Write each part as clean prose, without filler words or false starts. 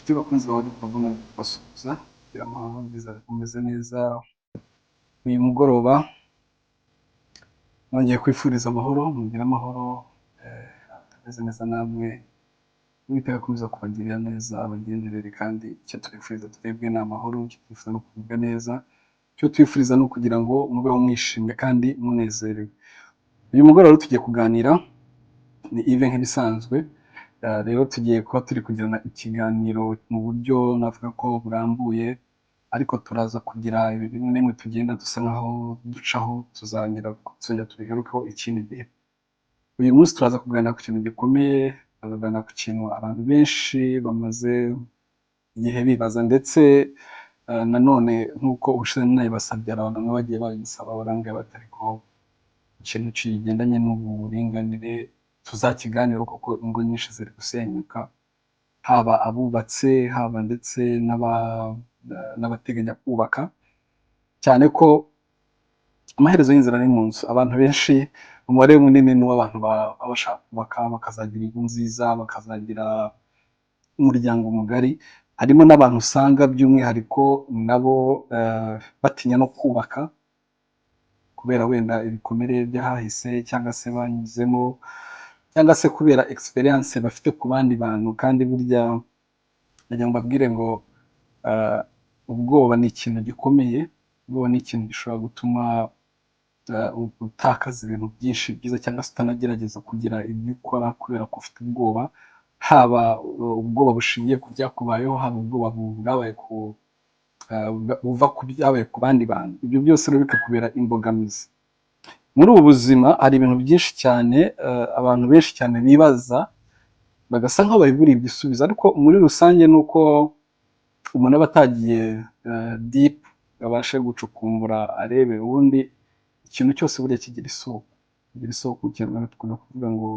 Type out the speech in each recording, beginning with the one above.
inshuti bakunzi bawe tuvugana basuhuza kugira amahoro meza umeze neza uyu mugoroba nongeye kwifuriza amahoro mugira amahoro ameze neza namwe Uwiteka akomeza kubagirira neza abagenderere kandi icyo twifuriza twebwe ni amahoro icyo twifuza no kuvuga neza icyo twifuriza no kugira ngo mubeho mwishimye kandi munezerewe uyu mugoroba tugiye kuganira ni Yves nk'ibisanzwe rero tugiye kuba turi kugirana ikiganiro mu buryo navuga ko burambuye ariko turaza kugira ibintu nimwe tugenda dusa nkaho ducaho tuzongera tubigarukaho ikindi gihe uyu munsi turaza kuganira ku kintu gikomeye tuzaganira ku kintu abantu benshi bamaze igihe bibaza ndetse nanone nk'uko ubushize nabibasabye abantu bamwe bagiye babisaba barangaye batari ko ikintu kigendanye n'uburinganire tuzakiganira kuko ingo nyinshi ziri gusenyuka haba abubatse haba ndetse n'abateganya kubaka cyane ko amaherezo y'inzira ni mu nzu abantu benshi umubare munini ni w'abantu bashaka kubaka bakazagira ingo nziza bakazagira umuryango mugari harimo n'abantu usanga by'umwihariko nabo batinya no kubaka kubera wenda ibikomere byahahise cyangwa se banyuzemo cyangwa se kubera experience bafite ku bandi bantu kandi burya ndagira ngo mbabwire ngo ubwoba ni ikintu gikomeye ubwoba ni ikintu gishobora gutuma utakaza ibintu byinshi byiza cyangwa se utanagerageza kugira ibyo ukora kubera ko ufite ubwoba haba ubwoba bushingiye ku byakubayeho haba ubwoba bwabaye buva ku byabaye ku bandi bantu ibyo byose rero bikakubera imbogamizi muri ubu buzima hari ibintu byinshi cyane abantu benshi cyane bibaza bagasa nkaho babiburiye igisubizo ariko muri rusange ni uko umuntu aba atagiye deep abashe gucukumbura arebe ubundi ikintu cyose buriya kigira isoko mu kinyarwanda dukunda kuvuga ngo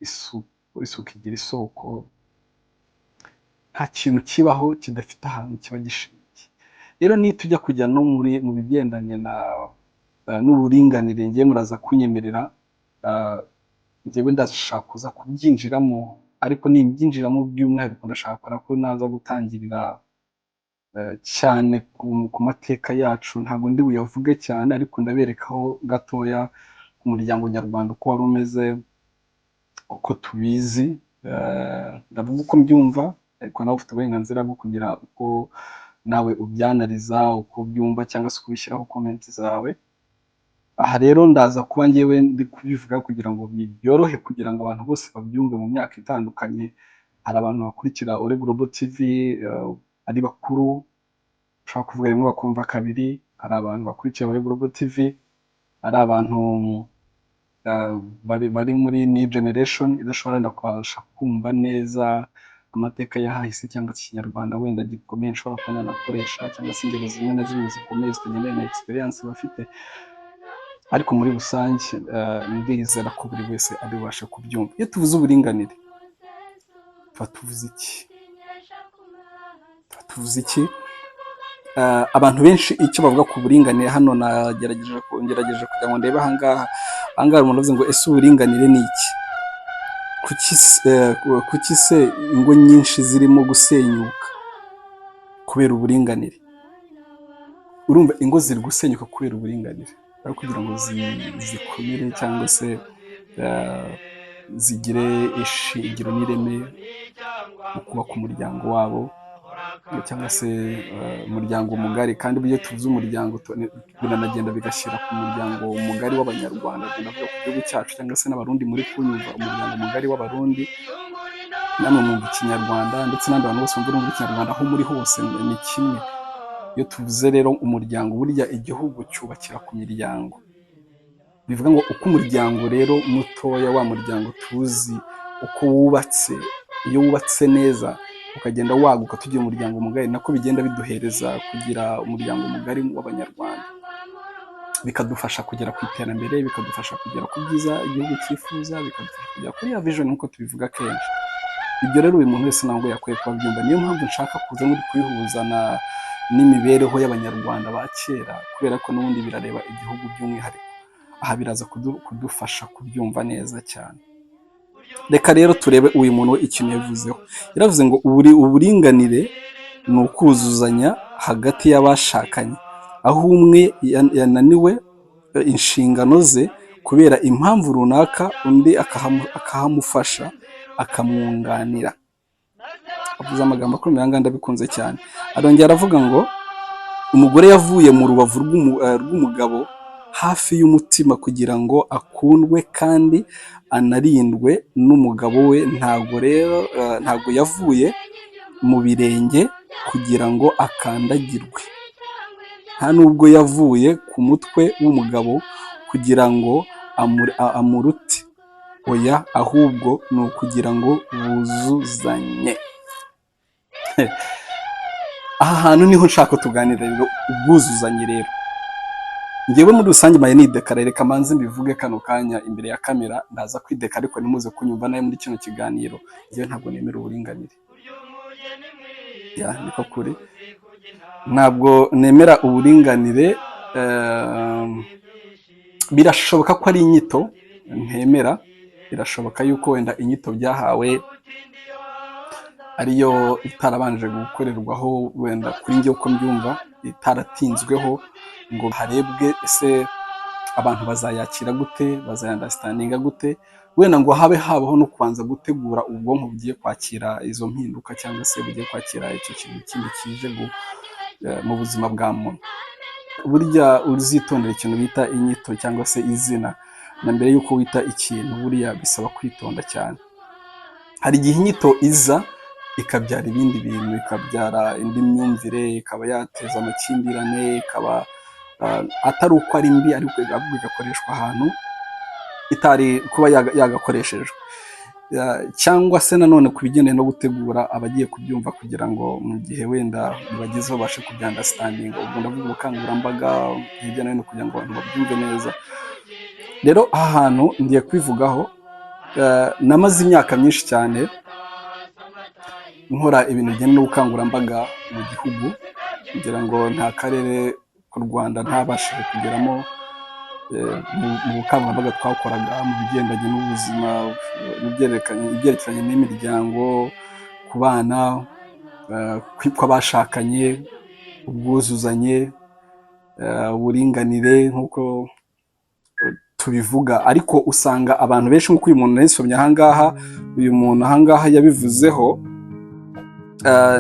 isuku igira isoko nta kintu kibaho kidafite ahantu kiba gishingiye rero nitujya kujya no mu bigendanye n'uburinganire ngiye muraza kunyemerera njyewe ndashaka kuza kubyinjiramo ariko nibyinjiramo by'umwihariko ndashaka ko naza gutangirira cyane ku mateka yacu ntabwo ndi buyavuge cyane ariko ndaberekaho gatoya ku muryango nyarwanda uko wari umeze uko tubizi ndavuga uko mbyumva ariko nawe ufite uburenganzira bwo kugira uko nawe ubyanariza uko byumva cyangwa se kubishyiraho comment zawe aha rero ndaza kuba ngewe ndi kubivuga kugira ngo byorohe kugira ngo abantu bose babyumve mu myaka itandukanye hari abantu bakurikira Ore Global TV ari bakuru ushaka kuvuga rimwe bakumva kabiri hari abantu bakurikira Ore Global TV hari abantu bari muri new generation idashobora kubasha kumva neza amateka yahahise cyangwa se ikinyarwanda wenda gikomeye nshobora kubona nakoresha cyangwa se ingero zimwe na zimwe zikomeye zitegemeje na experience bafite ariko muri rusange ndizera ko buri wese abibasha kubyumva iyo tuvuze uburinganire tuvuze iki abantu benshi icyo bavuga ku buringanire hano nagerageje kugira ngo ndebe ahangaha umuntu avuze ngo ese uburinganire ni iki kuki se ingo nyinshi zirimo gusenyuka kubera uburinganire urumva ingo ziri gusenyuka kubera uburinganire aho kugira ngo zikomere cyangwa se zigire ishingiro n'ireme ukubaka umuryango wabo cyangwa se umuryango mugari kandi buryo tuvuze umuryango binanagenda bigashyira ku muryango mugari w'abanyarwanda binavuga ku gihugu cyacu cyangwa se n'abarundi muri kunyumva umuryango mugari w'abarundi namwe mu kinyarwanda ndetse n'abandi bantu bose bumva mu kinyarwanda aho muri hose ni kimwe iyo tuvuze rero umuryango burya igihugu cyubakira ku miryango bivuga ngo uko umuryango rero mutoya wa muryango tuzi uko wubatse iyo wubatse neza ukagenda waguka tugiye umuryango mugari nako bigenda biduhereza kugira umuryango mugari w'abanyarwanda bikadufasha kugera ku iterambere bikadufasha kugera ku byiza igihugu cyifuza bikadufasha kugera kuri ya vision nk'uko tubivuga kenshi ibyo rero uyu muntu wese ntabwo yakwiye kubyumva niyo mpamvu nshaka kuza muri kubihuza n'imibereho y'abanyarwanda ba kera kubera ko n'ubundi birareba igihugu by'umwihariko aha biraza kudufasha kubyumva neza cyane reka rero turebe uyu muntu ikintu yavuzeho. Yaravuze ngo uburinganire ni ukuzuzanya hagati y'abashakanye, aho umwe yananiwe inshingano ze kubera impamvu runaka, undi akahamufasha akamwunganira. Avuze amagambo akomeye aha ndabikunze cyane. Arongera aravuga ngo umugore yavuye mu rubavu rw'umugabo hafi y'umutima kugira ngo akundwe kandi anarindwe n'umugabo we. Ntabwo yavuye mu birenge kugira ngo akandagirwe, nta nubwo yavuye ku mutwe w'umugabo kugira ngo amurute. Oya, ahubwo ni ukugira ngo buzuzanye. Aha hantu niho nshaka tuganira rero, ubwuzuzanye. Rero ngewe muri rusange maye nidekara, reka manze mbivuge kano kanya imbere ya kamera, ndaza kwideka ariko nimuze kunyumva nayo muri kino kiganiro. Ngewe ntabwo nemera uburinganire, niko kuri, ntabwo nemera uburinganire. Birashoboka ko ari inyito ntemera, birashoboka yuko wenda inyito byahawe ariyo itarabanje gukorerwaho, wenda kuri njye uko mbyumva itaratinzweho ngo harebwe ese abantu bazayakira gute, bazayandastandinga gute, wenda ngo habaho no kubanza gutegura ubwonko bugiye kwakira izo mpinduka, cyangwa se bugiye kwakira icyo kintu kindi kije mu buzima bwa muntu. Burya uzitondera ikintu bita inyito cyangwa se izina, na mbere y'uko wita ikintu buriya bisaba kwitonda cyane. Hari igihe inyito iza ikabyara ibindi bintu, ikabyara indi myumvire, ikaba yateza amakimbirane, ikaba atari uko ari mbi, ariko igakoreshwa ahantu itari kuba yagakoreshejwe. Cyangwa se nanone ku bigendanye no gutegura abagiye kubyumva kugira ngo mu gihe wenda bibagezeho babashe kubyandastandinga. Ubwo ndavuga ubukangurambaga hirya no hino kugira ngo abantu babyumve neza. Rero aha hantu ngiye kwivugaho, namaze imyaka myinshi cyane nkora ibintu bijyanye n'ubukangurambaga mu gihugu, kugira ngo nta karere k'u Rwanda ntabashije kugeramo mu bukangurambaga twakoraga mu bigendanye n'ubuzima, ibyerekeranye n'imiryango, ku bana, kw'abashakanye, ubwuzuzanye, uburinganire nk'uko tubivuga. Ariko usanga abantu benshi, nk'uko uyu muntu yarisomye ahangaha, uyu muntu ahangaha yabivuzeho,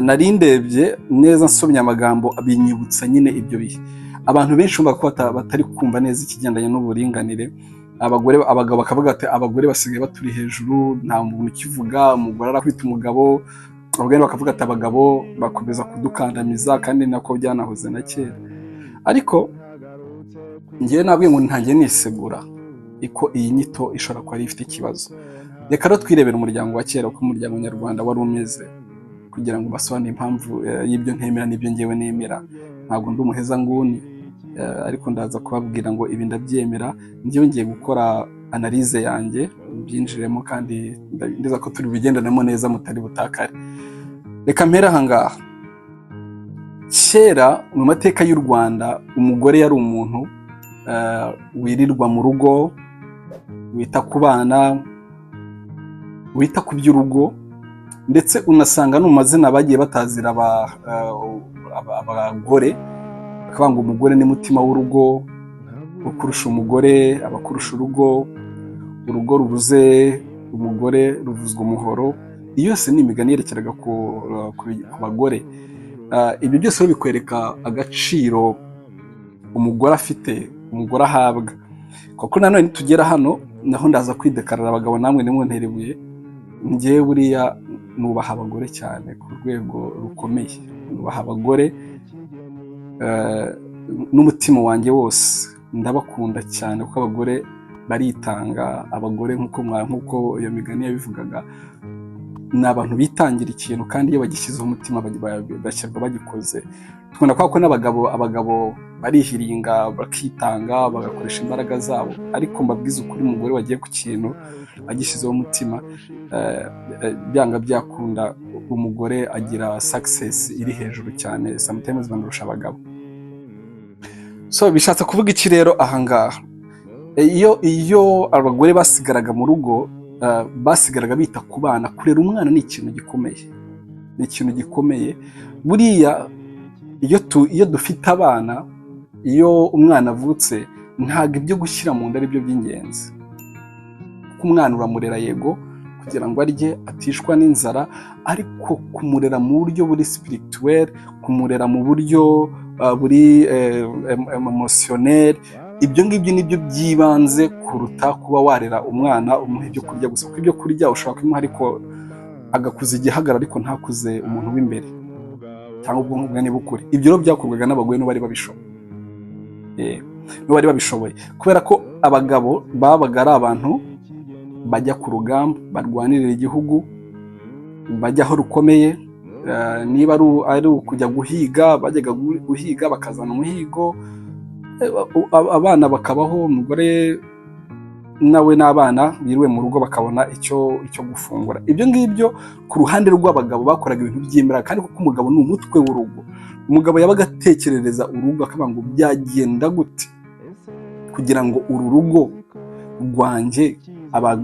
nari ndebye neza nsomye amagambo binyibutsa nyine ibyo bihe. Abantu benshi bumva ko batari kumva neza ikigendanye n'uburinganire. Abagabo bakavuga ati abagore basigaye baturi hejuru, nta muntu ukivuga, umugore arakubita umugabo. Abagore bakavuga ati abagabo bakomeza kudukandamiza, kandi nako byanahoze na kera. Ariko ngewe nabwiye ngo ntangiye nisegura iko iyi nyito ishobora kuba ifite ikibazo. Reka rero twirebera umuryango wa kera, uko umuryango nyarwanda wari umeze, kugira ngo basobanure impamvu y'ibyo ntemera n'ibyo ngewe nemera. Ntabwo ndi umuhezanguni, ariko ndaza kubabwira ngo ibi ndabyemera. Ngewe ngiye gukora analize yanjye, byinjiremo, kandi ndizera ko turi bugendanemo neza mutari butakare. Reka mpera ahangaha. Kera mu mateka y'u Rwanda, umugore yari umuntu wirirwa mu rugo, wita ku bana, wita ku by'urugo, ndetse unasanga no mu mazina bagiye batazira abagore, bakavuga ngo umugore ni mutima w'urugo, ukurusha umugore aba akurusha urugo, urugo rubuze umugore ruvuzwa umuhoro. Iyo yose ni imigani yerekeraga ku bagore. Ibyo byose bikwereka agaciro umugore afite, umugore ahabwa. Kuko nanone nitugera hano naho ndaza kwidekarara, abagabo namwe nimwonterebuye, njyewe buriya nubaha abagore cyane ku rwego rukomeye. Nubaha abagore n'umutima wanjye wose, ndabakunda cyane kuko abagore baritanga. Abagore nk'uko iyo migani yabivugaga, ni abantu bitangira ikintu, kandi iyo bagishyizeho umutima bashyirwa bagikoze. Tukunda kuvuga ko abagabo barihiringa, bakitanga, bagakoresha imbaraga zabo, ariko mbabwiza ukuri, umugore wagiye ku kintu agishyizeho umutima, byanga byakunda umugore agira success iri hejuru cyane, sometimes banarusha abagabo. So bishatse kuvuga iki rero ahangaha? Iyo abagore basigaraga mu rugo, basigaraga bita ku bana. Kurera umwana ni ikintu gikomeye, ni ikintu gikomeye. Buriya iyo dufite abana, iyo umwana avutse, ntabwo ibyo gushyira mu nda ari byo by'ingenzi, kuko umwana uramurera yego kugira ngo arye atishwa n'inzara, ariko kumurera mu buryo buri spirituel, kumurera mu buryo buri emotionnel, ibyo ngibyo nibyo by'ibanze kuruta kuba warera umwana umuha ibyo kurya gusa, kuko ibyo kurya ushobora kumuha ariko agakuza igihagararo ariko ntakuze umuntu w'imbere cyangwa ubwonko bwe ntibukure. Ibyo rero byakorwaga n'abagore n'abari babishoboye, kubera ko abagabo babaga ari abantu bajya ku rugamba, barwanirira igihugu, bajya aho rukomeye. Niba ari ukujya guhiga, bajyaga guhiga bakazana umuhigo, abana bakabaho, umugore nawe n'abana biriwe mu rugo bakabona icyo gufungura. Ibyo ngibyo ku ruhande rw'abagabo bakoraga ibintu by'imbaraga, kandi kuko umugabo ni umutwe w'urugo, umugabo yabaga atekerereza urugo akavuga ngo byagenda gute kugira ngo uru rugo rwanjye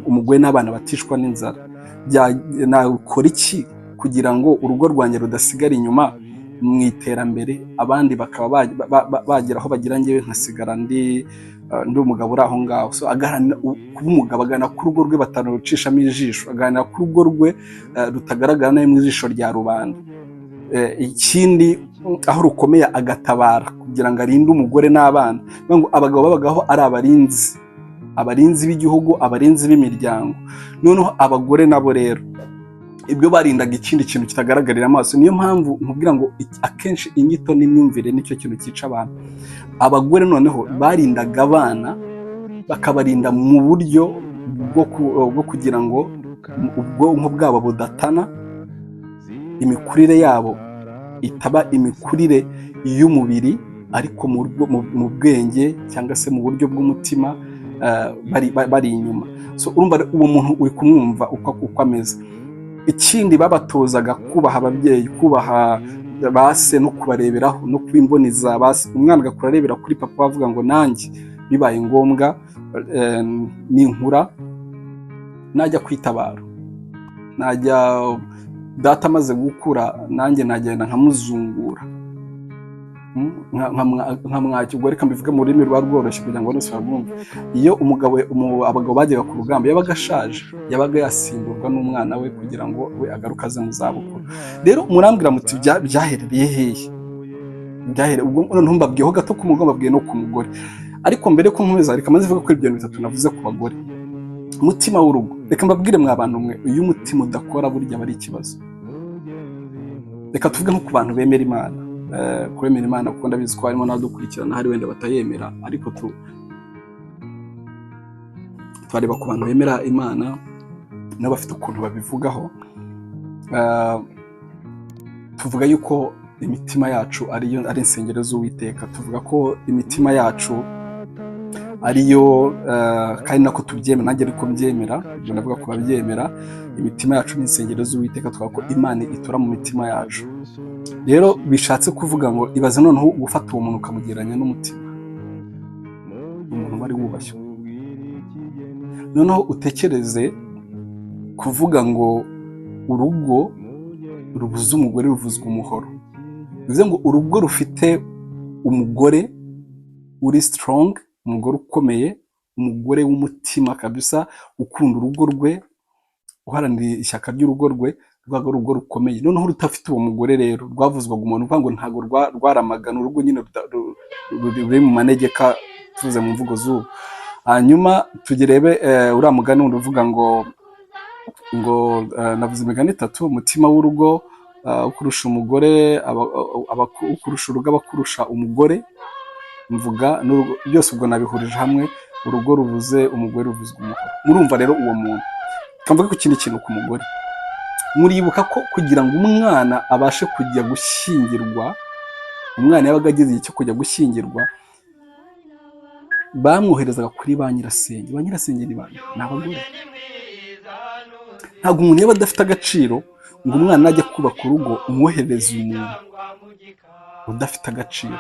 umugore n'abana batishwa n'inzara, nakora iki kugira ngo urugo rwanjye rudasigara inyuma mu iterambere, abandi bakaba bagera aho bagira njyewe nkasigara ndi umugabo uri aho ngaho. So kuba umugabo agana ku rugo rwe batarucishamo ijisho, aganira ku rugo rwe rutagaragara nayo mu ijisho rya rubanda. Ikindi, aho rukomeye agatabara kugira ngo arinde umugore n'abana. Abagabo babagaho ari abarinzi b'igihugu, abarinzi b'imiryango. Noneho abagore nabo rero ibyo barindaga ikindi kintu kitagaragarira amaso. Niyo mpamvu nkubwira ngo akenshi inyito n'imyumvire nicyo kintu cyica abantu. Abagore noneho barindaga abana, bakabarinda mu buryo bwo kugira ngo ubwonko bwabo budatana, imikurire yabo itaba imikurire y'umubiri ariko mu bwenge cyangwa se mu buryo bw'umutima, bari inyuma. So urumva uwo muntu uri kumwumva uko ameze. Ikindi, babatozaga kubaha ababyeyi, kubaha base no kubareberaho no kwimboniza base. Umwana agakura arebera kuri papa bavuga ngo nanjye bibaye ngombwa ninkura najya kwitabara, najya data amaze gukura nanjye nagenda nkamuzungura, nkamwakira. Ubwo reka mbivuge mu rurimi ruba rworoshye kugira ngo bose babwumve. Iyo abagabo bajyaga ku rugamba yabaga ashaje, yabaga yasimburwa n'umwana we kugira ngo we agaruke aze mu zabukuru. Rero murambwira muti byaherereye hehe? Ubwo noneho mbabwiyeho gato ku mugabo, mbabwiye no ku mugore. Ariko mbere ko nkomeza, reka maze ivuga ko ibyo bintu bitatu navuze ku bagore. Umutima w'urugo, reka mbabwire mwa bantu mwe, iyo umutima udakora burya aba ari ikibazo. Reka tuvuge nko ku bantu bemera Imana. Kwemera Imana kuko ndabizi ko harimo n'abadukurikirana hari wenda batayemera, ariko twareba ku bantu bemera Imana nabo bafite ukuntu babivugaho. Tuvuga yuko imitima yacu ari insengero z'Uwiteka. Tuvuga ko imitima yacu ariyo, kandi nako tubyemera, nanjye ariko mbyemera, ubwo ndavuga ko babyemera. Imitima yacu ni insengero z'Uwiteka, twavuga ko Imana itura mu mitima yacu. Rero bishatse kuvuga ngo ibaze noneho gufata uwo muntu ukamugereranya n'umutima, umuntu wari wubashywe. Noneho utekereze kuvuga ngo urugo rubuze umugore ruvuzwa umuhoro. Bivuze ngo urugo rufite umugore uri strong, umugore ukomeye, umugore w'umutima kabisa, ukunda urugo rwe, uharanira ishyaka ry'urugo rwe, rwago urugo rukomeye. Noneho rutafite uwo mugore rero rwavuzwaga umuntu uvuga ngo ntago rwaramagana urugo nyine ruri mu manegeka, tuvuze mu mvugo z'ubu. Hanyuma tugirebe uriya mugani wundi uvuga ngo navuze imigani itatu: umutima w'urugo ukurusha umugore, ukurusha urugo abakurusha umugore. Mvuga byose ubwo nabihurije hamwe, urugo rubuze umugore ruvuzwa umuhoro. Murumva rero uwo muntu. Kamvuga ku kindi kintu ku mugore. Muribuka ko kugira ngo umwana abashe kujya gushyingirwa, umwana yabaga ageze igihe cyo kujya gushyingirwa, bamwoherezaga kuri ba nyirasenge. Ba nyirasenge ni bande? Ni abagore. Ntabwo umuntu yaba adafite agaciro ngo umwana najya kubaka urugo umwoherereze umuntu udafite agaciro.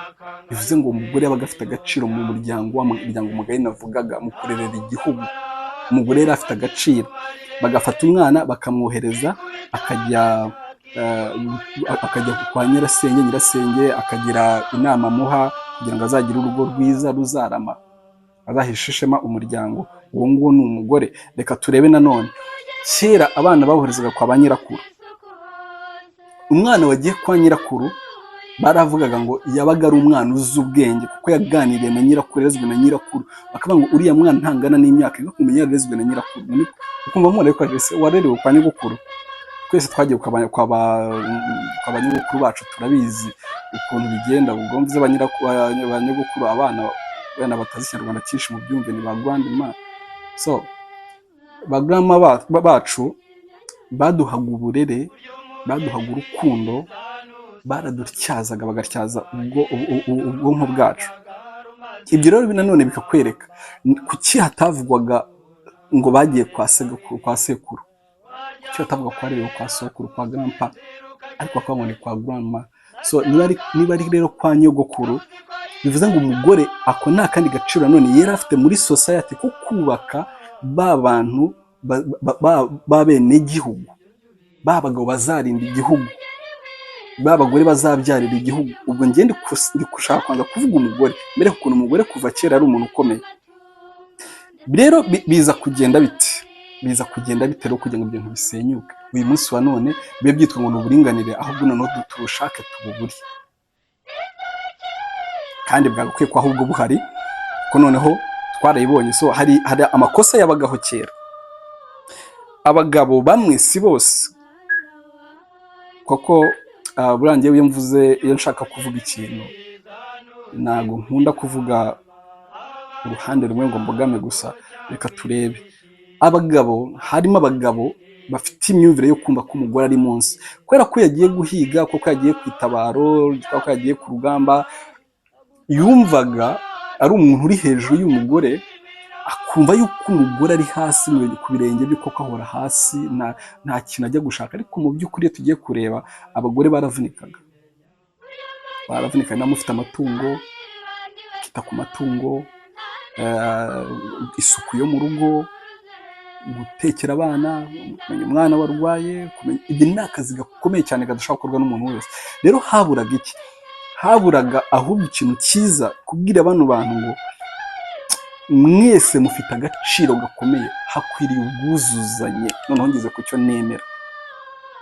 Bivuze ngo umugore yabaga afite agaciro mu muryango mugari navugaga, mu kurerera igihugu. umugore yari afite agaciro, bagafata umwana bakamwohereza akajya kwa nyirasenge akagira inama amuha kugira ngo azagire urugo rwiza ruzarama, azaheshe ishema umuryango. Uwo nguwo ni umugore. Reka turebe nanone, kera abana baboherezaga kwa ba nyirakuru. Umwana wagiye kwa nyirakuru baravugaga ngo yabaga ari umwana uzi ubwenge kuko yaganiriye na nyirakuru, yarezwe na nyirakuru. Bakavuga ngo uriya mwana ntangana n'imyaka, ariko kumenya yarezwe na nyirakuru. Ukumva umwana ariko ese warerewe kwa nyogokuru? Twese twagiye kwa ba nyogokuru bacu, turabizi ukuntu bigenda. Ubwo mvuze ba nyogokuru, abana batazi ikinyarwanda cyinshi mu byumve ni ba grandma. So ba grandma bacu baduhaga uburere, baduhaga urukundo, baradutyazaga, bagatyaza ubwonko bwacu. Ibyo rero nanone bikakwereka kuki hatavugwaga ngo bagiye kwa sekuru, kuki hatavuga ko ari kwa sokuru, kwa grandpa, ariko bakavuga ngo ni kwa grandma. So niba ari rero kwa nyogokuru, bivuze ngo umugore ako nta kandi gaciro nanone yari afite muri society ko kubaka ba bantu b'abenegihugu, ba bagabo bazarinda igihugu, ba bagore bazabyarira igihugu. Ubwo njye ndi gushaka kwanza kuvuga umugore mbere, kuko umugore kuva kera ari umuntu ukomeye. Rero biza kugenda bite rero kugira ngo ibintu bisenyuke. Uyu munsi wa none bibe byitwa ngo ni uburinganire, ahubwo noneho tubushake tububure, kandi bwagakwiye ko ahubwo buhari, kuko noneho twarayibonye. So hari amakosa yabagaho kera. Abagabo bamwe, si bose, kuko burangiye iyo nshaka kuvuga ikintu ntabwo nkunda kuvuga uruhande rumwe ngo mbogame gusa. Reka turebe abagabo. Harimo abagabo bafite imyumvire yo kumva ko umugore ari munsi, kubera ko yagiye guhiga, kuko yagiye ku itabaro, kuko yagiye ku rugamba, yumvaga ari umuntu uri hejuru y'umugore, akumva yuko umugore ari hasi ku birenge bye, kuko ahora hasi, nta kintu ajya gushaka. Ariko mu by'ukuri iyo tugiye kureba, abagore baravunikaga, n'amufite amatungo, akita ku matungo, isuku yo mu rugo, gutekera abana, kumenya umwana warwaye, ibyo ni akazi gakomeye cyane kadashobora gukorwa n'umuntu wese. Rero haburaga iki? Haburaga ahubwo ikintu cyiza, kubwira bano bantu ngo mwese mufite agaciro gakomeye, hakwiriye ubwuzuzanye. Noneho ngeze ku cyo nemera,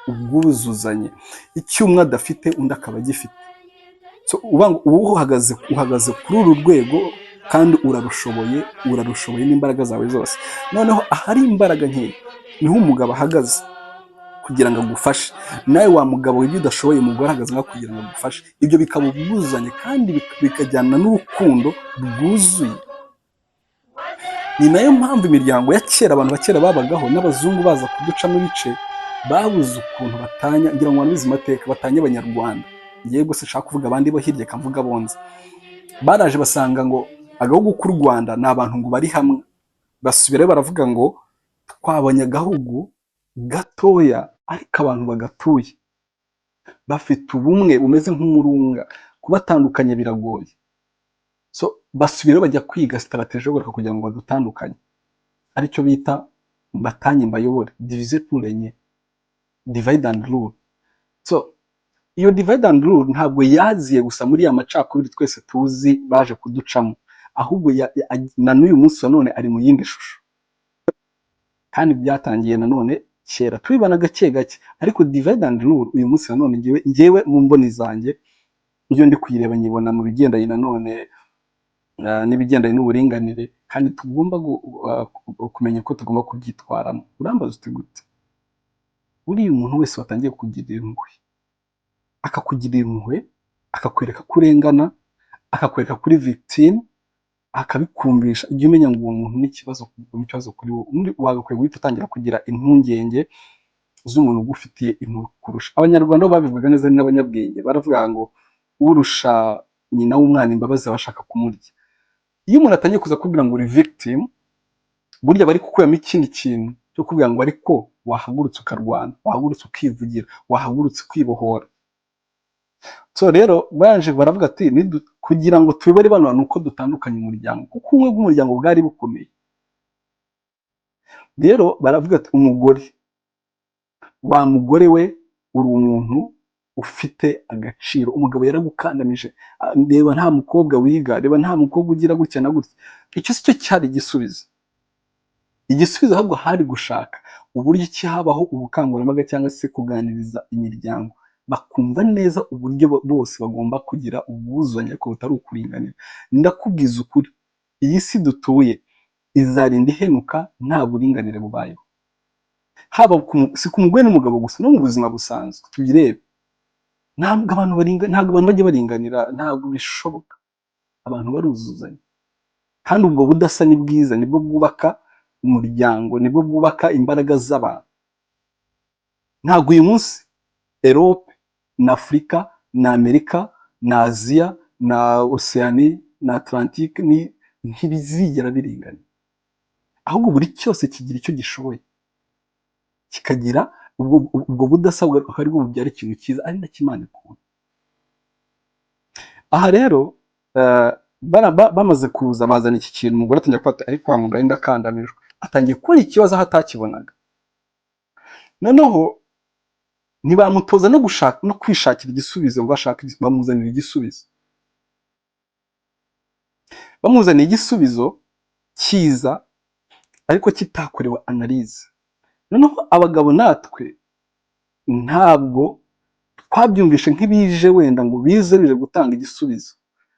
ubwuzuzanye. Icyo umwe adafite undi akaba agifite. So ubu uhagaze kuri uru rwego, kandi urarushoboye n'imbaraga zawe zose. Noneho ahari imbaraga nkeya niho umugabo ahagaze kugira ngo agufashe. Nawe wa mugabo ibyo udashoboye, umugore ahagaze nka kugira ngo agufashe. Ibyo bikaba ubwuzuzanye, kandi bikajyana n'urukundo rwuzuye. Ni nayo mpamvu imiryango ya kera, abantu bakera babagaho, n'abazungu baza kuducamo ibice, babuze ukuntu batanya. Ngira ngo wanabizi amateka, batanye abanyarwanda. Ngiye gusa nshaka kuvuga abandi bo hirya, kamvuga bonze. Baraje basanga ngo agahugu k'u Rwanda ni abantu ngo bari hamwe, basubirayo baravuga ngo twabonye agahugu gatoya ariko abantu bagatuye, bafite ubumwe bumeze nk'umurunga, kubatandukanya biragoye. So basubirayo bajya kwiga strategie yo kugira ngo badutandukanye, aricyo bita mbatanye mbayobore, diviser pour régner, divide and rule. So iyo divide and rule ntabwo yaziye gusa muri ya macakubiri twese tuzi baje kuducamo, ahubwo na n'uyu munsi wa none ari mu yindi shusho. Kandi byatangiye nanone kera tubibana gake gake, ariko divide and rule uyu munsi wa none ngewe mu mboni zanjye, iyo ndi kuyireba nyibona mu bigendanye nanone n'ibigendanye n'uburinganire, kandi tugomba kumenya ko tugomba kubyitwaramo. Urambaza uti gute? Buriya umuntu wese watangiye kugirira impuhwe, akakugirira impuhwe, akakwereka ko urengana, akakwereka kuri victime, akabikumbisha, ujye umenya ngo uwo muntu n'ikibazo kuri wowe. Wagakwiye guhita utangira kugira impungenge z'umuntu ugufitiye impuhwe kurusha. Abanyarwanda bo babivuga neza, ni n'abanyabwenge, baravuga ngo urusha nyina w'umwana imbabazi abashaka kumurya. Iyo umuntu atangiye kuza kubwira ngo uri victim, burya bari kukuramo ikindi kintu cyo kubwira ngo ariko wahagurutse ukarwana, wahagurutse ukivugira, wahagurutse kwibohora. So rero baje baravuga ati kugira ngo tubibare bano bantu uko dutandukanye umuryango, kuko ubumwe bw'umuryango bwari bukomeye. rero baravuga ati umugore, wa mugore we uri umuntu ufite agaciro, umugabo yaragukandamije, reba nta mukobwa wiga, reba nta mukobwa ugira gutya na gutya. Icyo si cyo cyari igisubizo. Igisubizo ahubwo hari gushaka uburyo ki habaho ubukangurambaga cyangwa se kuganiriza imiryango bakumva neza uburyo bose bagomba kugira ubwuzuzanye ariko butari ukuringanira. Ndakubwiza ukuri, iyi si dutuye izarinda ihenuka nta buringanire bubayeho, haba si ku mugore n'umugabo gusa, no mu buzima busanzwe tubirebe. Ntabwo abantu bajya baringanira, ntabwo bishoboka. Abantu baruzuzanya, kandi ubwo budasa ni bwiza, nibwo bwubaka umuryango, nibwo bwubaka imbaraga z'abantu. Ntabwo uyu munsi Europe na Afurika na Amerika na Aziya na Oceanie na Atlantique ntibizigera biringana, ahubwo buri cyose kigira icyo gishoboye, kikagira ubwo budasa ari bwo bubyara ikintu cyiza, ari nacyo Imana ikunda. Aha rero bamaze kuza bazana iki kintu, umugore atangiye kwata ari kwa muganga ndakandamijwe, atangiye kubona ikibazo aho atakibonaga. Noneho ntibamutoza no gushaka no kwishakira igisubizo, bamuzanira igisubizo, bamuzaniye igisubizo cyiza ariko kitakorewe analyse. Noneho abagabo natwe ntabwo twabyumvishe nk'ibije wenda ngo bize gutanga igisubizo,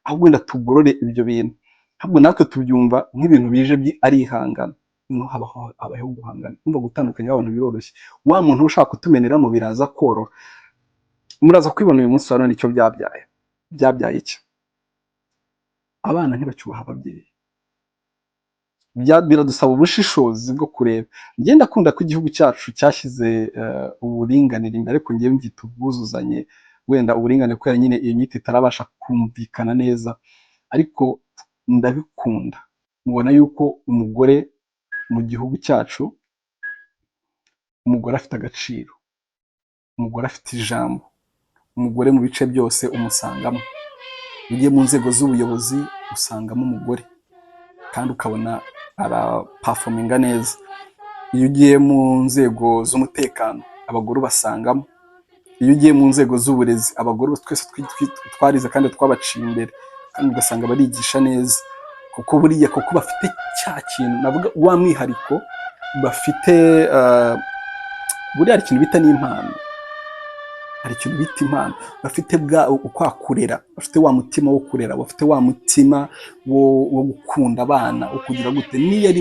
ahubwo wenda tugorore ibyo bintu, ahubwo natwe tubyumva nk'ibintu bije ari ihangana. Noneho habaho guhangana, kumva gutandukanya abantu biroroshye. Wa muntu ushaka kutumeneramo biraza koroha. Muraza kwibona uyu munsi wa none icyo byabyaye iki? Abana ntibacyubaha ababyeyi. Biradusaba ubushishozi bwo kureba. Njye ndakunda ko igihugu cyacu cyashyize uburinganire imbere, ariko njye mbyita ubwuzuzanye, wenda uburinganire kubera nyine iyo nyito itarabasha kumvikana neza, ariko ndabikunda. Mubona yuko umugore mu gihugu cyacu, umugore afite agaciro, umugore afite ijambo, umugore mu bice byose umusangamo. Iyo ugiye mu nzego z'ubuyobozi usangamo umugore kandi ukabona arapafominga neza. Iyo ugiye mu nzego z'umutekano abagore ubasangamo. Iyo ugiye mu nzego z'uburezi abagore twese twarize kandi twabaciye imbere, kandi ugasanga barigisha neza, kuko buriya kuko bafite cya kintu navuga wa mwihariko bafite. Buriya hari ikintu bita n'impano, hari ikintu bita impano bafite, ukwakurera, bafite wa mutima wo kurera, bafite wa mutima wo gukunda abana, wo kugira gute. Niyo ari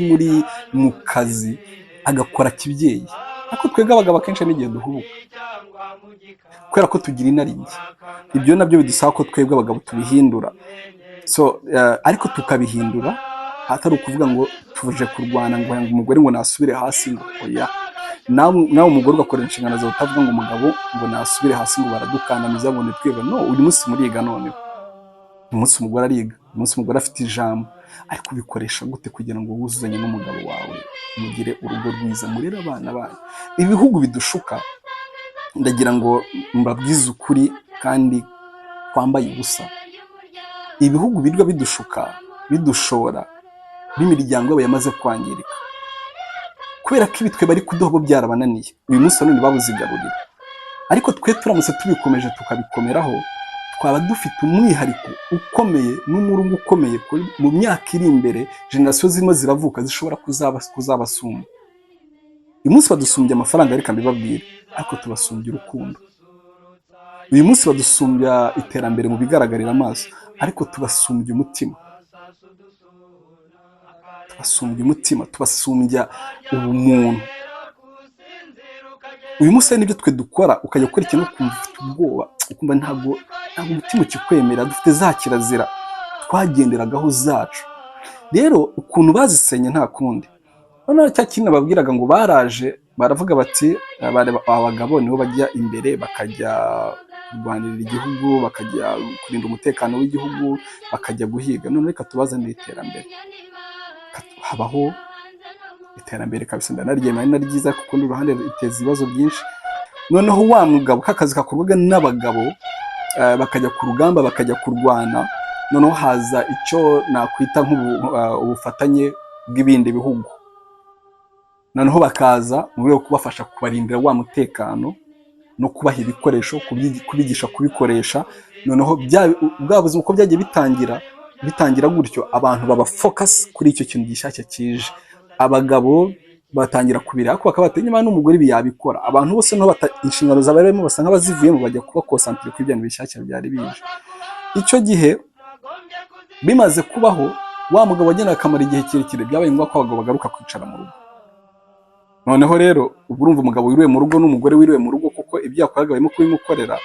mu kazi agakora kibyeyi, ariko twebwe abagabo akenshi n'igihe duhubuka kubera ko tugira inarijye. Ibyo nabyo bidusaba ko twebwe abagabo tubihindura, ariko tukabihindura hatari ukuvuga ngo tuje kurwana ngo umugore ngo nasubire hasi, ngo oya. Nawe umugore ugakora inshingano zawe, utavuga ngo umugabo ngo nasubire hasi ngo baradukandamiza ngo nitwiga. No, uyu munsi muriga, noneho uyu munsi umugore ariga, uyu munsi umugore afite ijambo, ariko ubikoresha gute kugira ngo wuzuzanye n'umugabo wawe, mugire urugo rwiza, murere abana banyu. Ibihugu bidushuka, ndagira ngo mbabwize ukuri kandi twambaye ubusa. Ibihugu birwa bidushuka, bidushora, b'imiryango yabo yamaze kwangirika, kubera ko ibitwe bari kuduha bo byarabananiye. Uyu munsi none babuze igaruriro, ariko twe turamutse tubikomeje tukabikomeraho, twaba dufite umwihariko ukomeye n'umurungu ukomeye mu myaka iri imbere. Generasiyo zirimo ziravuka zishobora kuzabasumba. Uyu munsi badusumbye amafaranga, reka mbibabwire, ariko tubasumbye urukundo. Uyu munsi badusumbya iterambere mu bigaragarira amaso, ariko tubasumbye umutima. Tubasumbya umutima, tubasumbya ubumuntu. Uyu munsi nibyo twe dukora, ukajya gukora ikintu ukumva ufite ubwoba, ukumva ntabwo umutima ukikwemera. Dufite za kirazira twagenderagaho zacu. Rero ukuntu bazisenye nta kundi. Noneho cya kintu babwiraga ngo baraje baravuga bati abagabo nibo bajya imbere, bakajya kurwanirira igihugu, bakajya kurinda umutekano w'igihugu, bakajya guhiga. None reka tubazanire iterambere. Habaho iterambere kabisa, ndanaryemera, ni ryiza kuko n'uruhande riteza ibibazo byinshi. Noneho wa mugabo k'akazi kakorwaga n'abagabo, bakajya ku rugamba, bakajya kurwana. Noneho haza icyo nakwita nk'ubufatanye bw'ibindi bihugu. noneho bakaza mu rwego rwo kubafasha kubarindira wa mutekano no kubaha ibikoresho, kubigisha kubikoresha. Noneho bwa buzima uko byagiye bitangira gutyo, abantu baba focus kuri icyo kintu gishyashya kije. Abagabo batangira kubira ariko bakaba bati nyuma n'umugore ibi yabikora. Abantu bose no inshingano zabarimo basa nk'abazivuyemo, bajya kuba concentrate kuri ibintu bishyashya byari bije. Icyo gihe bimaze kubaho, wa mugabo wagenewe akamara igihe kirekire, byabaye ngombwa ko abagabo bagaruka kwicara mu rugo. Noneho rero ubwo urumva umugabo wiriwe mu rugo n'umugore wiriwe mu rugo, kuko ibyo yakoraga barimo kubimukorera,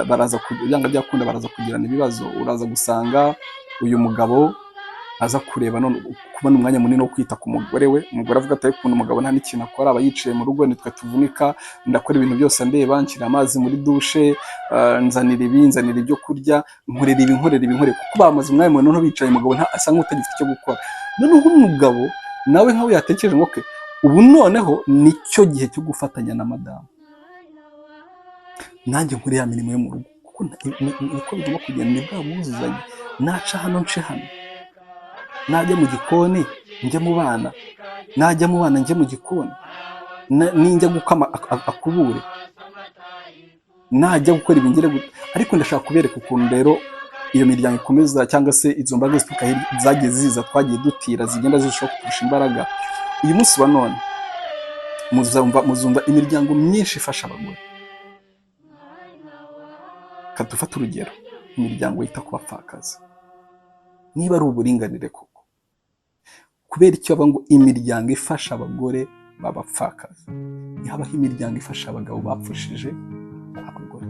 baraza byanga byakunda baraza kugirana ibibazo. Uraza gusanga uyu mugabo aza kureba none kubona umwanya munini wo kwita ku mugore we. Umugore avuga ati ukuntu umugabo nta n'ikintu akora, aba yicaye mu rugo, nitwe tuvunika, ndakora ibintu byose ndeba, nshyira amazi muri dushe, nzanira ibyo kurya, nkorera ibi, kuko bamaze umwanya munini noneho bicaye, umugabo asa nk'utagifite icyo gukora. Noneho umugabo nawe nkawe yatekereje ngo okay, ubu noneho nicyo gihe cyo gufatanya na madamu, nanjye nkore ya mirimo yo mu rugo, kuko niko bigomba kugenda, ni bwa bwuzuzanye. Naca hano nce hano, najya mu gikoni njye mu bana, najya mu bana njye mu gikoni, ninjya gukama akubure, najya gukora ibingire gute. Ariko ndashaka kubereka ukuntu rero iyo miryango ikomeza, cyangwa se izo mbaraga zituruka zagiye ziza, twagiye dutira, zigenda zirushaho kurusha imbaraga. Uyu munsi wa none muzumva imiryango myinshi ifasha abagore. Kadufata urugero, imiryango yita ku bapfakazi. Niba ari uburinganire koko, kubera icyo bavuga ngo imiryango ifasha abagore b'abapfakazi, habaho imiryango ifasha abagabo bapfushije abagore.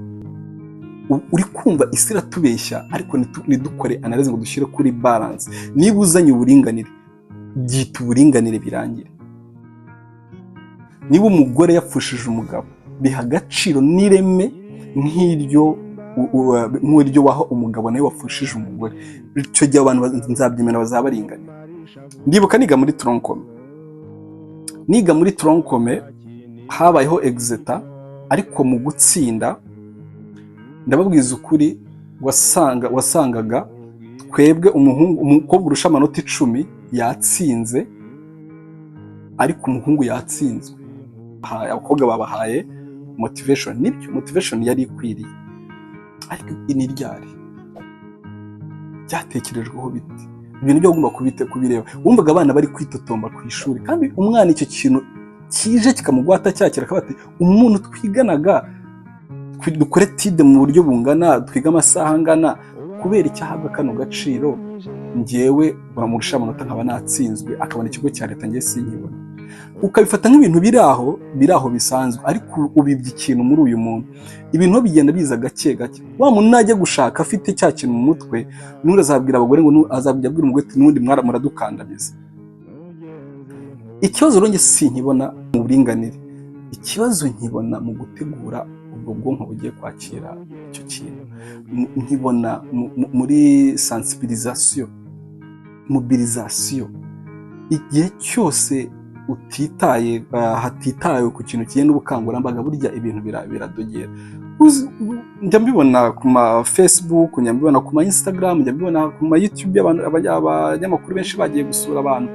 Uri kumva isi iratubeshya, ariko nidukore analyze ngo dushyire kuri balance. Niba uzanye uburinganire, byita uburinganire birangire. Niba umugore yapfushije umugabo, biha agaciro n'ireme nk'iryo waho umugabo nawe wapfushije umugore. Icyo gihe abantu nzabyemera bazaba baringanira. Ndibuka niga muri troncome habayeho exeta, ariko mu gutsinda ndababwiza ukuri, wasangaga twebwe umukobwa urusha amanota 10 yatsinze, ariko umuhungu yatsinzwe. Abakobwa babahaye motivation, nibyo motivation yari ikwiriye, ariko ini ryari byatekerejweho biti, ibintu byo gomba kubireba. Wumvaga abana bari kwitotomba ku ishuri, kandi umwana icyo kintu kije kikamugwata cyakira, akabati umuntu twiganaga dukore tide mu buryo bungana, twiga amasaha angana, kubera icyahabwa kano gaciro, njyewe baramurusha amanota nkaba natsinzwe, akabona ikigo cya leta njye sinkibona. Ukabifata nk'ibintu biraho bisanzwe, ariko ubibye ikintu muri uyu muntu. Ibintu bigenda biza gake gake. Wa muntu najya gushaka afite cya kintu mu mutwe, azabwira abagore ngo azabwira umugore ati n'undi muradukandamiza. Ikibazo rero sinkibona mu buringanire, ikibazo nkibona mu gutegura ubwo bwonko bugiye kwakira icyo kintu. Nkibona muri sensibilisation, mobilisation. Igihe cyose hatitaye ku kintu kigenda ubukangurambaga, burya ibintu biradogera. Njya mbibona ku ma Facebook, njya mbibona ku ma Instagram, njya mbibona ku ma YouTube, abanyamakuru benshi bagiye gusura abantu,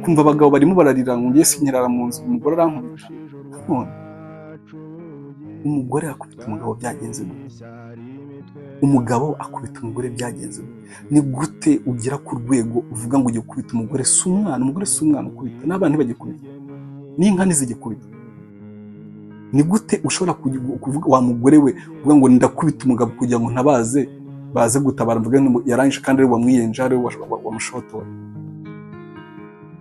kumva abagabo barimo bararira ngo ngiye sinyirara mu nzu, umugore arankubita. Umugore akubita umugabo byagenze gute? Umugabo akubita umugore byagenze gute? Ni gute ugera ku rwego uvuga ngo ugiye gukubita umugore? Si umwana, umugore si umwana ukubita, n'abana ntibagikubita, n'inka ntizigikubita. Ni gute ushobora kuvuga wa mugore we uvuga ngo ndakubita umugabo kugira ngo baze gutabara, mvuga ngo yarangije kandi ari wamwiyenje, ari wamushotora.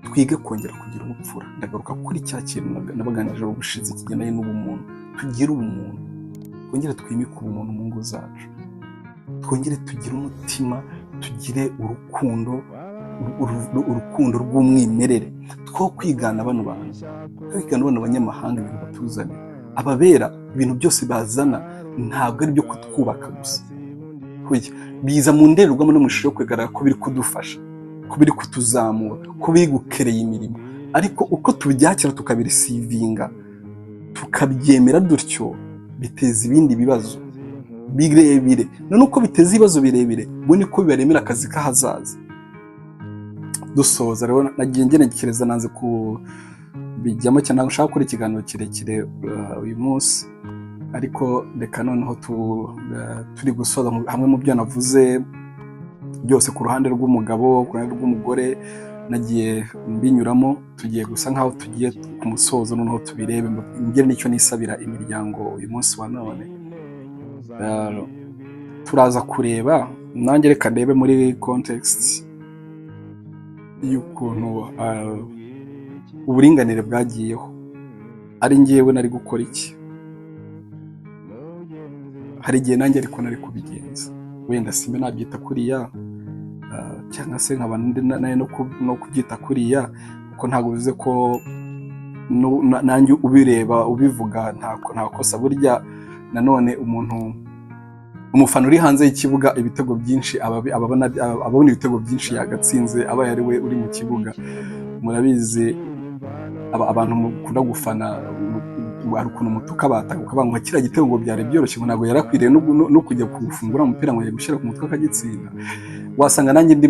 Twige kongera kugira ubupfura. Ndagaruka kuri cya kintu nabaganije ubushize kigendanye n'ubumuntu. Tugire ubumuntu, twongere twimike ubumuntu mu ngo zacu, twongere tugire umutima, tugire urukundo rw'umwimerere. Two kwigana bano bantu, kwigana bano banyamahanga, ibintu batuzana, ababera ibintu byose bazana ntabwo ari byo kutwubaka gusa, biza mu ndorerwamo no mu ishusho yo kwegaragara ko biri kudufasha, ko biri kutuzamura, ko biri gukereye imirimo. Ariko uko tubyakira tukabirisivinga, tukabyemera dutyo, biteza ibindi bibazo birebire. None uko biteza ibibazo birebire, bo niko bibaremera akazi k'ahazaza. Dusoza rero nagiye ngenekereza, nanze bijyamo cyane. Ntabwo nshaka gukora ikiganiro kirekire uyu munsi, ariko reka noneho turi gusoza hamwe mu byo navuze byose ku ruhande rw'umugabo, ku ruhande rw'umugore nagiye mbinyuramo. Tugiye gusa nkaho tugiye ku musozo, noneho tubirebe ngire n'icyo nisabira imiryango uyu munsi wa none. Turaza kureba, nanjye reka ndebe muri context y'ukuntu uburinganire bwagiyeho, ari ngewe nari gukora iki. Hari igihe nanjye ariko nari kubigenza, wenda simbe nabyita kuriya, cyangwa se nkaba no kubyita kuriya, kuko ntabwo bivuze ko nanjye ubireba ubivuga nta kosa. Burya nanone umufana uri hanze y'ikibuga ibitego byinshi ababona ibitego byinshi yagatsinze abaye ari we uri mu kibuga. Murabizi abantu mukunda gufana, hari ukuntu umutuka bataka ukavuga ngo kiriya gitego ngo byari byoroshye, ngo ntabwo yarakwiriye no kujya gufungura umupira ngo gushyira ku mutwe akagitsinda. Wasanga nanjye ndi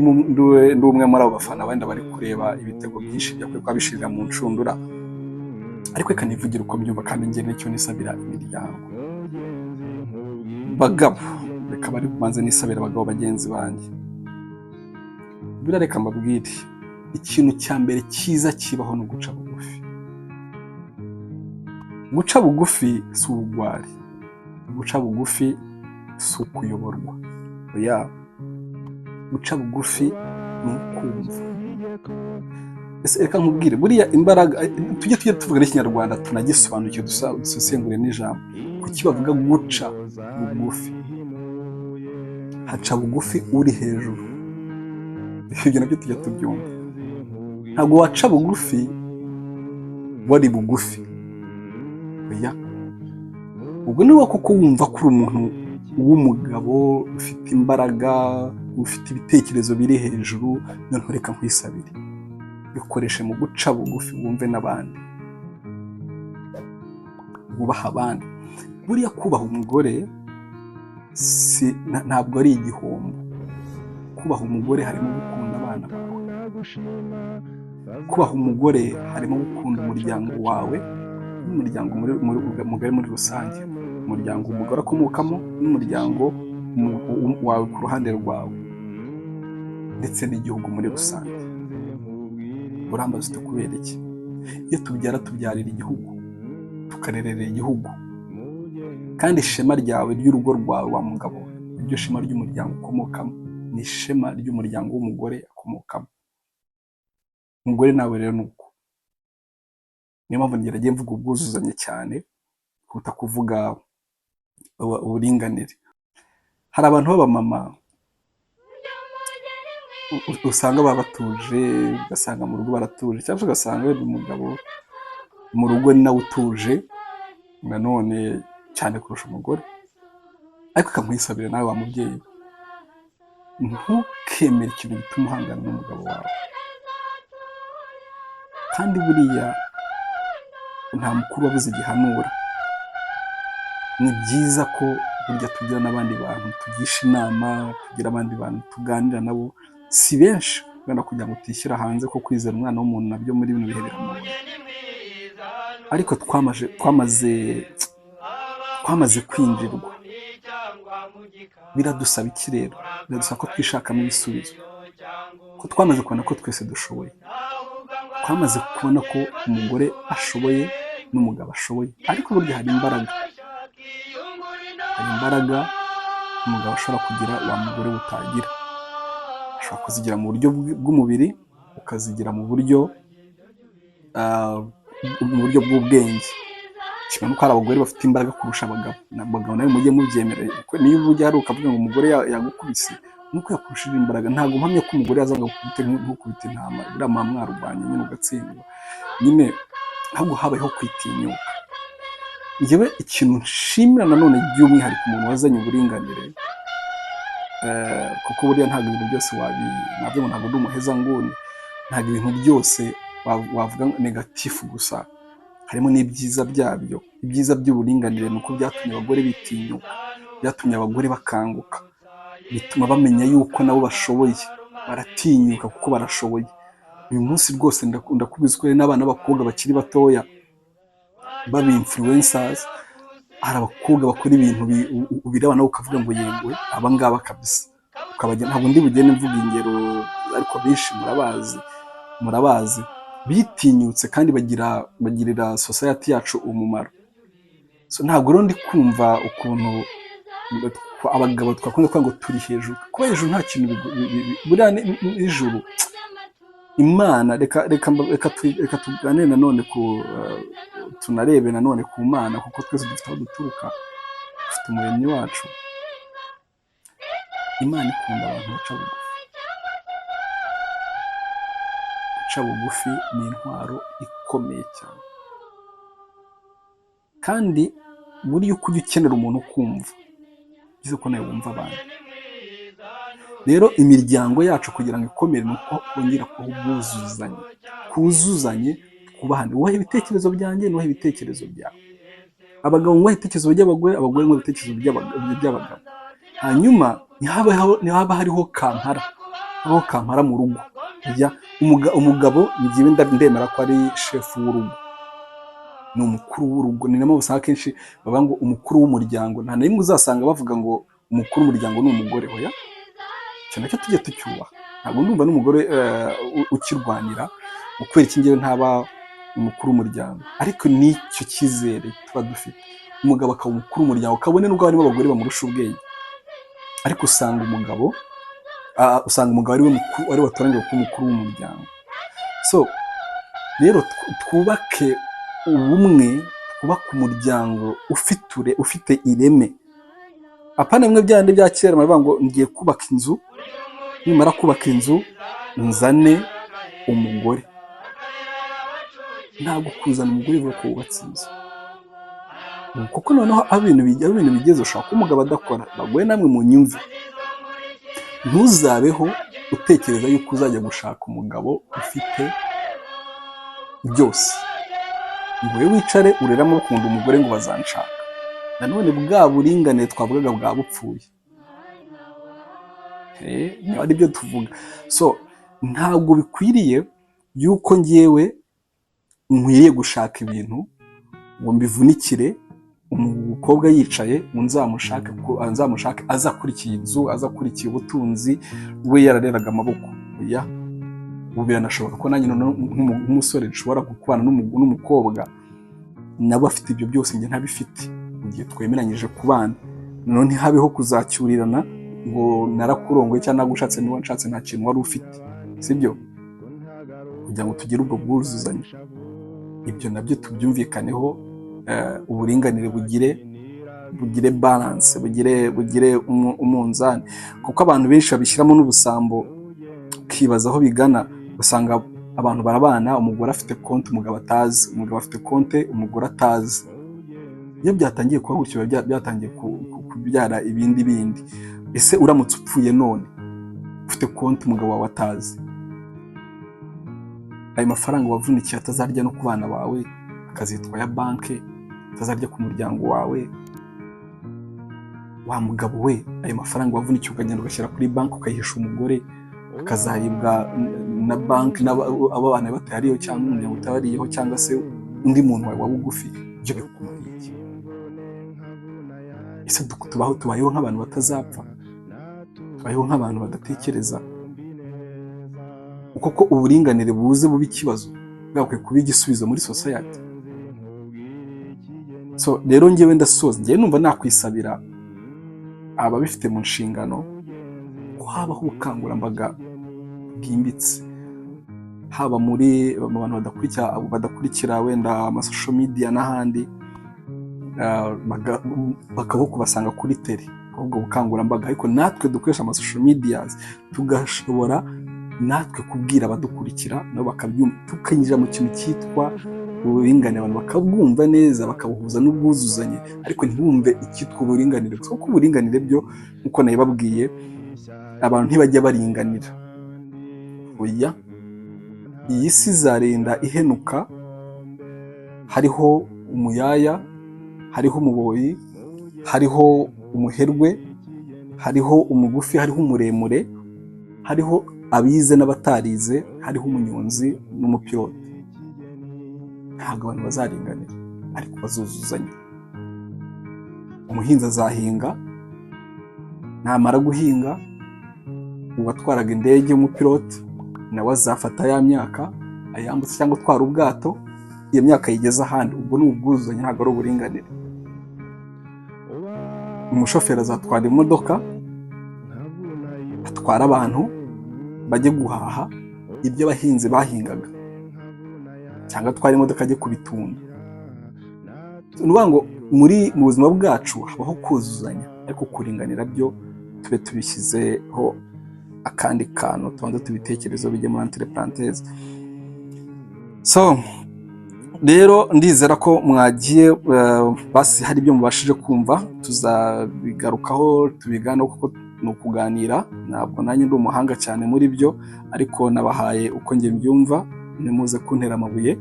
umwe muri abo bafana wenda bari kureba ibitego byinshi byakwiye kuba bishirira mu nshundura, ariko reka nivugira uko mbyumva kandi njye nicyo nisabira imiryango. Bagabo, reka bari kubanza nisabira abagabo bagenzi banjye. Birareka mbabwire, ikintu cya mbere cyiza kibaho no guca bugufi. Guca bugufi si ubugwari, guca bugufi si ukuyoborwa. Oya, guca bugufi ni ukumva. Ese reka nkubwire, buriya imbaraga tujye tuvuga n'ikinyarwanda tunagisobanukiwe, dusesengure n'ijambo. Kuki bavuga guca bugufi? Haca bugufi uri hejuru. Ibyo nabyo tujya tubyumva. Ntabwo waca bugufi wari bugufi. Oya, ubwo niba kuko wumva ko uri umuntu w'umugabo ufite imbaraga, ufite ibitekerezo biri hejuru, noneho reka nkwisabire, bikoreshe mu guca bugufi, wumve n'abandi, wubaha abandi. Buriya kubaha umugore ntabwo ari igihombo. Kubaha umugore harimo gukunda abana bawe, kubaha umugore harimo gukunda umuryango wawe n'umuryango mugari muri rusange, umuryango umugore akomokamo n'umuryango wawe ku ruhande rwawe, ndetse n'igihugu muri rusange. Urambaza ute kubera iki? Iyo tubyarira igihugu, tukarerera igihugu, kandi ishema ryawe ry'urugo rwawe wa mugabo, iryo shema ry'umuryango ukomokamo, ni ishema ry'umuryango w'umugore akomokamo. Umugore nawe rero ni uko. Niyo mpamvu ngiye mvuga ubwuzuzanye cyane kuruta kuvuga uburinganire. Hari abantu b'abamama usanga baba batuje, ugasanga mu rugo baratuje, cyangwa ugasanga wenda umugabo mu rugo ni nawe utuje nanone cyane kurusha umugore. Ariko ukamwisabira nawe wa mubyeyi, ntukemere ikintu gituma uhangana n'umugabo wawe. Kandi buriya nta mukuru wabuze igihanura. Ni byiza ko burya tugira n'abandi bantu tugisha inama, tugira abandi bantu tuganira nabo, si benshi wenda kugira ngo utishyira hanze ko kwizera umwana w'umuntu nabyo muri bino bihe biramugoye. Ariko twamaze kwinjirwa. Biradusaba iki rero? Biradusaba ko twishakamo ibisubizo, ko twamaze kubona ko twese dushoboye, twamaze kubona ko umugore ashoboye n'umugabo ashoboye. Ariko burya hari imbaraga umugabo ashobora kugira wa mugore utagira. Ashobora kuzigira mu buryo bw'umubiri, ukazigira mu buryo bw'ubwenge. Kimwe nuko hari abagore bafite imbaraga kurusha abagabo. Abagabo nawe mujye mubyemera. Niyo ujya hari ukavuga ngo umugore yagukubise, nuko yakurushije imbaraga. Ntabwo mpamya ko umugore yazaga nk'ukubita intama, buriya muba mwarurwanye nyine ugatsindwa. Nyine ahubwo habayeho kwitinyuka. Njyewe ikintu nshimira nanone by'umwihariko umuntu wazanye uburinganire, kuko buriya ntabwo ibintu byose nabyo ntabwo ndi umuhezanguni, ntabwo ibintu byose wavuga negatifu gusa, harimo n'ibyiza byabyo. Ibyiza by'uburinganire ni uko byatumye abagore bitinyuka, byatumye abagore bakanguka, bituma bamenya yuko nabo bashoboye, baratinyuka kuko barashoboye. uyu munsi rwose ndakubwiza ko n'abana b'abakobwa bakiri batoya baba influencers, hari abakobwa bakora ibintu ubireba nawe ukavuga ngo yego aba ngaba kabisa, ntabwo ndi bugende mvuga ingero ariko benshi murabazi bitinyutse kandi bagirira society yacu umumaro. So ntabwo rero ndi kumva ukuntu abagabo twakunda kuvuga ngo turi hejuru, kuba hejuru nta kintu buriya n'ijuru Imana. Reka tuganire nanone tunarebe nanone ku Mana, kuko twese dufite aho duturuka, dufite umuremyi wacu. Imana ikunda abantu baca bugufi. Guca bugufi ni intwaro ikomeye cyane, kandi buriya uko ujya ukenera umuntu kumva byiza ko nawe wumva abantu. Rero imiryango yacu kugira ngo ikomere ni uko kongera kuzuzanye, twubahane. Wubahe ibitekerezo byanjye, nubahe ibitekerezo byawe. Abagabo mwubahe ibitekerezo by'abagore, abagore mwubahe ibitekerezo by'abagabo. Hanyuma ntihaba hariho kampara mu rugo. Umugabo ngiye ndemera ko ari shefu w'urugo, ni umukuru w'urugo. Ni nayo usanga akenshi bavuga ngo umukuru w'umuryango. Nta na rimwe uzasanga bavuga ngo umukuru w'umuryango ni umugore. Oya, icyo nacyo tujye tucyubaha. Ntabwo ndumva n'umugore ukirwanira ukubera iki ngewe ntaba umukuru w'umuryango, ariko nicyo cyizere tuba dufite. Umugabo akaba umukuru w'umuryango, kabone n'ubwo harimo abagore bamurusha ubwenge, ariko usanga umugabo ari we watoranyijwe kuba umukuru w'umuryango. So rero twubake ubumwe, twubake umuryango ufite ireme. Apana bimwe byandi bya kera bavuga ngo ngiye kubaka inzu, nimara kubaka inzu nzane umugore. Ntabwo kuzana umugore bivuga ko wubatse inzu, kuko noneho aho ibintu bigeze ushaka ko umugabo adakora. Bagoye namwe mu nyumve, ntuzabeho utekereza yuko uzajya gushaka umugabo ufite byose ngo wowe wicare ureramo ukunda umugore ngo bazanshaka. Nanone bwa buringanire twavugaga bwa bupfuye, niba ari byo tuvuga. So ntabwo bikwiriye yuko ngewe nkwiriye gushaka ibintu ngo mbivunikire umukobwa yicaye ngo nzamushake aza akurikiye inzu, aza akurikiye ubutunzi, we yarareraga amaboko. Oya, ubu biranashoboka ko nanjye nk'umusore nshobora kubana n'umukobwa nabo afite ibyo byose njye ntabifite, mu gihe twemeranyije kubana. Noneho ntihabeho kuzacyurirana ngo narakurongoye cyangwa nagushatse niba nshatse nta kintu wari ufite, sibyo? Kugira ngo tugire ubwo bwuzuzanye, ibyo nabyo tubyumvikaneho. Uburinganire bugire balance, bugire umunzani, kuko abantu benshi babishyiramo n'ubusambo ukibaza aho bigana. Usanga abantu barabana, umugore afite konti umugabo atazi, umugabo afite konti umugore atazi. Iyo byatangiye kuba gutyo byatangiye kubyara ibindi. Ese uramutse upfuye none ufite konti umugabo wawe atazi, ayo mafaranga wavunikiye atazarya no ku bana bawe, akazitwa ya banki, atazarya ku muryango wawe. Wa mugabo we, ayo mafaranga wavunikiye ukagenda ugashyira kuri banki ukayihisha umugore, akazaribwa na banki abana batariyo cyangwa umuryango utabariyeho, cyangwa se undi muntu wawe wa bugufi. Ibyo bikumariye iki? Ese tubayeho nk'abantu batazapfa? Tubayeho nk'abantu badatekereza? Kuko uburinganire buze buba ikibazo, bwakwiye kuba igisubizo muri society. So rero ngewe ndasoza, ngewe numva nakwisabira ababifite mu nshingano ko habaho ubukangurambaga bwimbitse, haba mu bantu badakurikira wenda amasosho media n'ahandi, bakabaho kubasanga kuri tele ubwo bukangurambaga. Ariko natwe dukoresha amasosho media tugashobora natwe kubwira abadukurikira nabo bakabyumva, tukinjira mu kintu cyitwa uburinganire. Abantu bakabwumva neza, bakabuhuza n'ubwuzuzanye, ariko ntibumve icyitwa uburinganire gusa, kuko uburinganire byo nkuko nabibabwiye, abantu ntibajya baringanira. Oya, iyi si izarenda ihenuka hariho umuyaya, hariho umuboyi, hariho umuherwe, hariho umugufi, hariho umuremure, hariho abize n'abatarize, hariho umunyonzi n'umupilote, ntabwo abantu bazaringanira ariko bazuzuzanya. Umuhinzi azahinga, namara guhinga uwatwaraga indege w'umupilote nawe azafata ya myaka ayambutse cyangwa atwara ubwato, iyo myaka yigeze ahandi. Ubwo ni ubwuzuzanye, ntabwo ari uburinganire. Umushoferi azatwara imodoka, atwara abantu bajye guhaha ibyo abahinzi bahingaga, cyangwa atwara imodoka ajye kubitunda. Ni ukuvuga ngo mu buzima bwacu habaho kuzuzanya, ariko kuringanira byo tube tubishyizeho akandi kantu, tubanza tubitekerezo bijye muri entre parenthèses. So rero ndizera ko mwagiye basi hari ibyo mubashije kumva, tuzabigarukaho tubiganeho kuko ni ukuganira. Ntabwo nanjye ndi umuhanga cyane muri byo, ariko nabahaye uko njye mbyumva, ntimuze kuntera amabuye.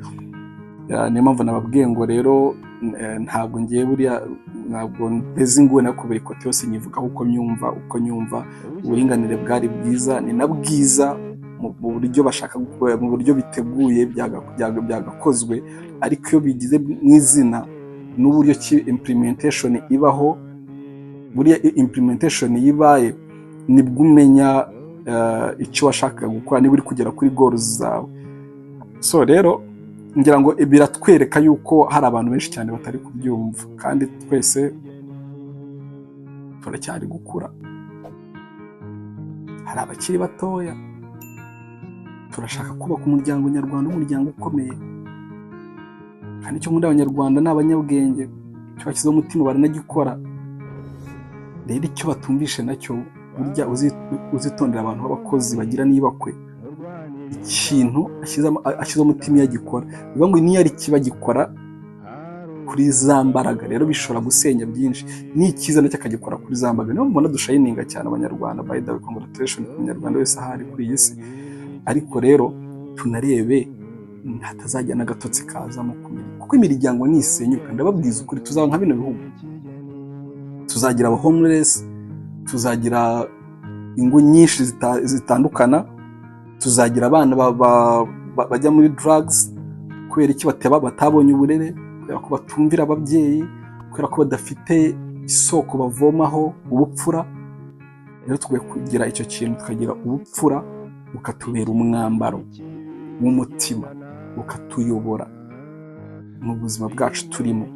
Niyo mpamvu nababwiye ngo rero ntabwo ngiye buriya, ntabwo mpeze inguni ku buri kote yose nyivugaho uko nyumva. Uburinganire bwari bwiza, ni na bwiza mu buryo bashaka, mu buryo biteguye byagakozwe, ariko iyo bigize mu izina n'uburyo ki implementation ibaho, buriya implementation yibaye nibwo umenya icyo washakaga gukora, niba uri kugera kuri goals zawe. So rero ngira ngo biratwereka yuko hari abantu benshi cyane batari kubyumva, kandi twese turacyari gukura. Hari abakiri batoya, turashaka kubaka umuryango nyarwanda, umuryango ukomeye, kandi icyo muri abanyarwanda ni abanyabwenge, icyo bashyizeho umutima baranagikora. Rero icyo batumvishe nacyo, burya uzitondera abantu b'abakozi bagira n'ibakwe, ikintu ashyizeho umutima iyo agikora, bivuga ngo niyo ari kiba gikora kuri za mbaraga, rero bishobora gusenya byinshi. Ni icyiza nacyo akagikora kuri za mbaraga. Niyo mubona dushayininga cyane abanyarwanda. By the way, congratulations ku munyarwanda wese ahari kuri iyi si. Ariko rero tunarebe hatazajya n'agatotsi kazamo kumenya, kuko imiryango nisenyuka, ndababwiza ukuri, tuzaba nka bino bihugu. Tuzagira aba homeless, tuzagira ingo nyinshi zitandukana, tuzagira abana bajya muri drugs kubera iki batabonye uburere, kubera ko batumvira ababyeyi, kubera ko badafite isoko bavomaho ubupfura. Rero tugomba kugira icyo kintu, tukagira ubupfura bukatubera umwambaro w'umutima, bukatuyobora mu buzima bwacu turimo.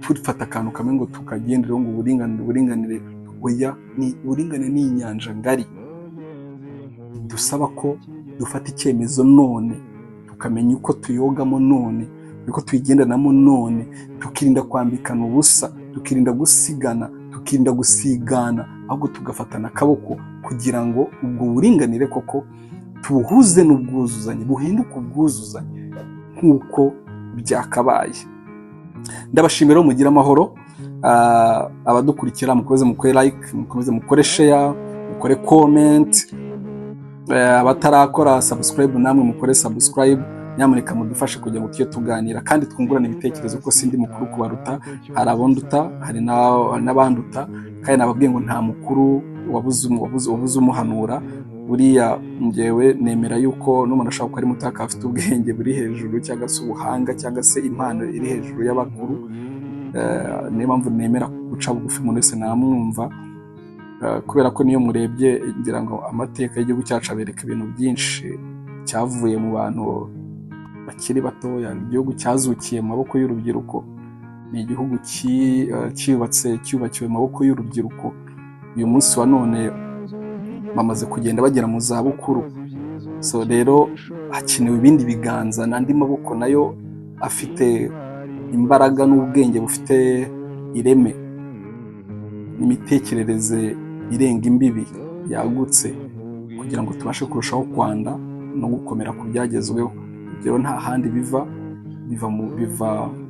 Turifata akantu kamwe ngo tukagenderaho ngo uburinganire, oya, ni uburinganire ni inyanja ngari. Dusaba ko dufata icyemezo none, tukamenya uko tuyogamo none, uko tuyigendanamo none, tukirinda kwambikana ubusa, tukirinda gusigana, tukirinda gusigana, ahubwo tugafatana akaboko kugira ngo ubwo buringanire koko tubuhuze n'ubwuzuzanye, buhinduke ubwuzuzanye nk'uko byakabaye. Ndabashimira, mugira amahoro. Abadukurikira mukomeze mukore like, mukomeze mukore share, mukore comment. Abatarakora subscribe namwe mukore subscribe. Nyamuneka mudufashe kugira ngo tujye tuganira kandi twungurane ibitekerezo, kuko sindi mukuru kubaruta. Hari abonduta, hari n'abanduta, kandi nababwiye ngo nta mukuru wabuze umuhanura. Buriya njyewe nemera yuko n'umuntu ashobora kuba ari muto afite ubwenge buri hejuru, cyangwa se ubuhanga, cyangwa se impano iri hejuru y'abakuru. Niyo mpamvu nemera guca bugufi umuntu wese namwumva, kubera ko niyo murebye ngira ngo amateka y'igihugu cyacu abereka ibintu byinshi cyavuye mu bantu bakiri batoya. Igihugu cyazukiye mu maboko y'urubyiruko, ni igihugu cyubakiwe mu maboko y'urubyiruko. Uyu munsi wa none bamaze kugenda bagera mu za bukuru. So rero hakenewe ibindi biganza n'andi maboko nayo afite imbaraga n'ubwenge bufite ireme n'imitekerereze irenga imbibi yagutse, kugira ngo tubashe kurushaho kwanda no gukomera ku byagezweho. Rero nta handi biva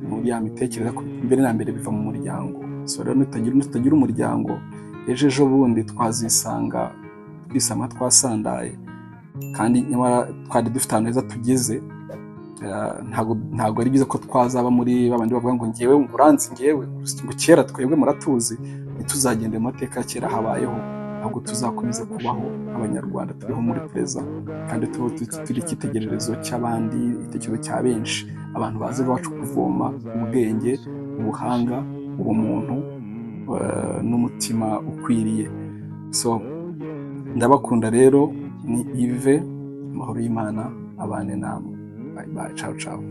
muri ya mitekerereze, mbere na mbere biva mu muryango. So rero nitagira umuryango, ejo bundi twazisanga twisama twasandaye, kandi nyamara twari dufite ahantu heza tugeze. Ntabwo ari byiza ko twazaba muri babandi bavuga ngo ngewe uranzi, ngewe ngo kera twebwe muratuzi, ntituzagende mu mateka kera habayeho. ahubwo tuzakomeza kubaho nk'abanyarwanda turiho muri pereza kandi turi icyitegererezo cy'abandi, igitekerezo cya benshi, abantu baza iwacu kuvoma ubwenge, ubuhanga, ubumuntu n'umutima ukwiriye. So ndabakunda rero, ni Yves, amahoro y'Imana abane namwe. Bye bye, ciao ciao.